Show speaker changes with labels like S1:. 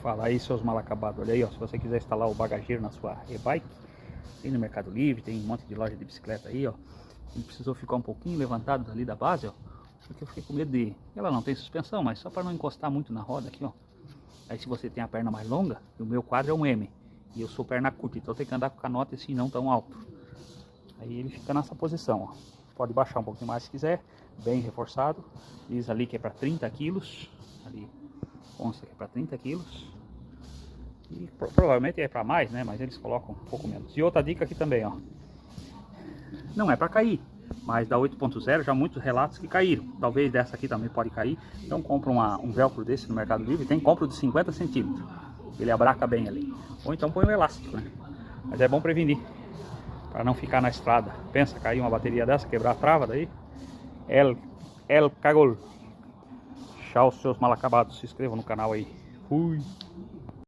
S1: Fala aí, seus mal acabados. Olha aí, ó, se você quiser instalar o bagageiro na sua e-bike, tem no Mercado Livre, tem um monte de loja de bicicleta aí, ó. Ele precisou ficar um pouquinho levantado ali da base, ó, porque eu fiquei com medo de... Ela não tem suspensão, mas só para não encostar muito na roda aqui, ó. Aí se você tem a perna mais longa, o meu quadro é um M, e eu sou perna curta, então tem que andar com canota assim, não tão alto. Aí ele fica nessa posição, ó. Pode baixar um pouquinho mais se quiser, bem reforçado. Diz ali que é para 30 quilos, ali consta que é para 30 quilos. E provavelmente é para mais, né? Mas eles colocam um pouco menos. E outra dica aqui também, ó. Não é para cair, mas da 8.0 já muitos relatos que caíram. Talvez dessa aqui também pode cair. Então compra um velcro desse no Mercado Livre. Tem compra de 50 centímetros. Ele abraca bem ali. Ou então põe um elástico, né? Mas é bom prevenir, para não ficar na estrada. Pensa, cair uma bateria dessa, quebrar a trava daí. El cagol. Tchau, seus mal acabados. Se inscrevam no canal aí. Fui.